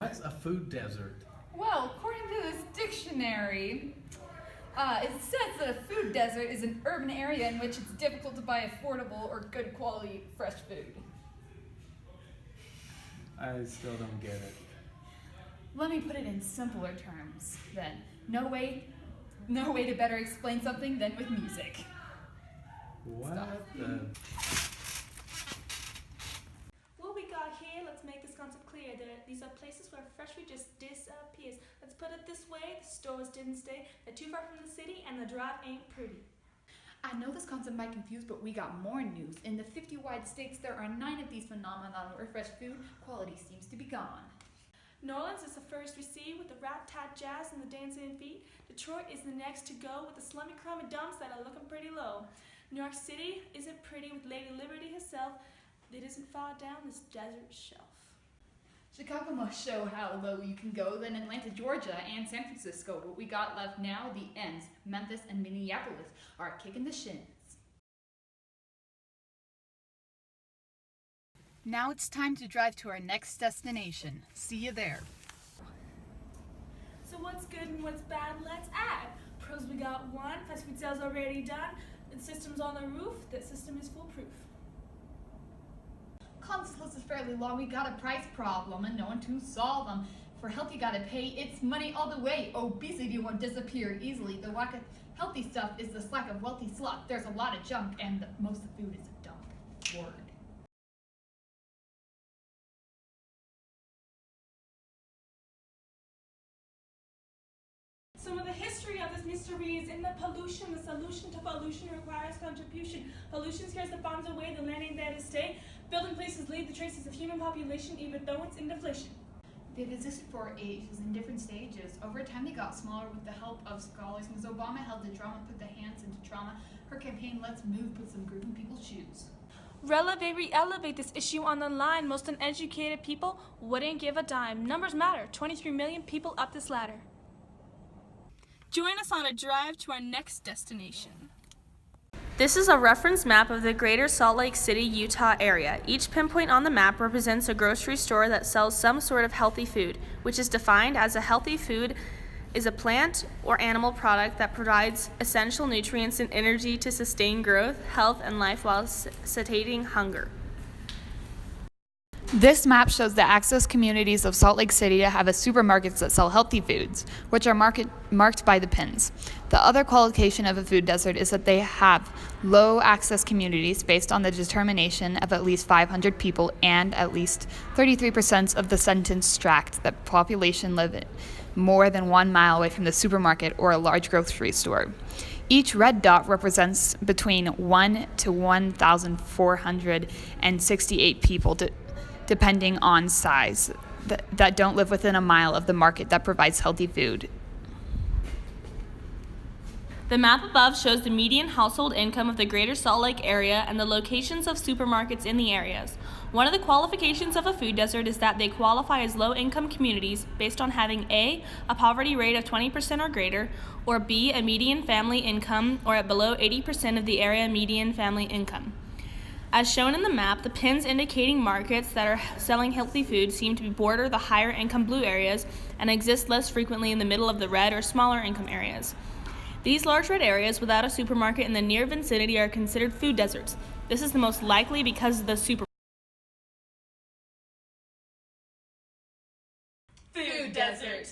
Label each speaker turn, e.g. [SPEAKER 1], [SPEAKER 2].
[SPEAKER 1] What's a food desert?
[SPEAKER 2] Well, according to this dictionary, it says that a food desert is an urban area in which it's difficult to buy affordable or good quality fresh food.
[SPEAKER 1] I still don't get it.
[SPEAKER 2] Let me put it in simpler terms, then. No way to better explain something than with music.
[SPEAKER 1] What the?
[SPEAKER 3] What we got here, let's make this concept clear. These are places where fresh food just disappears. Let's put it this way, the stores didn't stay, they're too far from the city, and the drive ain't pretty.
[SPEAKER 2] I know this concept might confuse, but we got more news. In the 50 wide states, there are 9 of these phenomena where fresh food quality seems to be gone.
[SPEAKER 3] New Orleans is the first we see with the rat-tat jazz and the dancing feet. Detroit is the next to go with the slummy crummy dumps that are looking pretty low. New York City isn't pretty with Lady Liberty herself. It isn't far down this desert shelf.
[SPEAKER 2] Chicago must show how low you can go, then Atlanta, Georgia, and San Francisco. What we got left now, the ends. Memphis and Minneapolis are kicking the shins. Now it's time to drive to our next destination. See you there.
[SPEAKER 3] So what's good and what's bad, let's add. Pros we got 1, fast food sales already done. The system's on the roof, the system is foolproof.
[SPEAKER 2] Cons list is fairly long. We got a price problem and no one to solve them. For health you gotta pay, it's money all the way. Obesity won't disappear easily. The lack of healthy stuff is the slack of wealthy sloth. There's a lot of junk and most of the food is a dump. Word.
[SPEAKER 3] Some of the history of this mystery is in the pollution. The solution to pollution requires contribution. Pollution scares the farms away, the land ain't there to stay. Building places leave the traces of human population, even though it's in deflation.
[SPEAKER 2] They've existed for ages in different stages. Over time they got smaller with the help of scholars. Ms. Obama held the drama, put the hands into trauma. Her campaign, Let's Move, put some groove in people's shoes.
[SPEAKER 3] Re-elevate this issue on the line. Most uneducated people wouldn't give a dime. Numbers matter. 23 million people up this ladder. Join us on a drive to our next destination. This is a reference map of the greater Salt Lake City, Utah area. Each pinpoint on the map represents a grocery store that sells some sort of healthy food, which is defined as a healthy food is a plant or animal product that provides essential nutrients and energy to sustain growth, health, and life while satiating hunger.
[SPEAKER 2] This map shows the access communities of Salt Lake City to have supermarkets that sell healthy foods, which are marked by the pins. The other qualification of a food desert is that they have low access communities based on the determination of at least 500 people and at least 33% of the census tract that population live more than 1 mile away from the supermarket or a large grocery store. Each red dot represents between 1 to 1,468 people depending on size, that don't live within a mile of the market that provides healthy food.
[SPEAKER 3] The map above shows the median household income of the greater Salt Lake area and the locations of supermarkets in the areas. One of the qualifications of a food desert is that they qualify as low-income communities based on having A, a poverty rate of 20% or greater, or B, a median family income or at below 80% of the area median family income. As shown in the map, the pins indicating markets that are selling healthy food seem to border the higher income blue areas and exist less frequently in the middle of the red or smaller income areas. These large red areas without a supermarket in the near vicinity are considered food deserts. This is the most likely because of the food desert.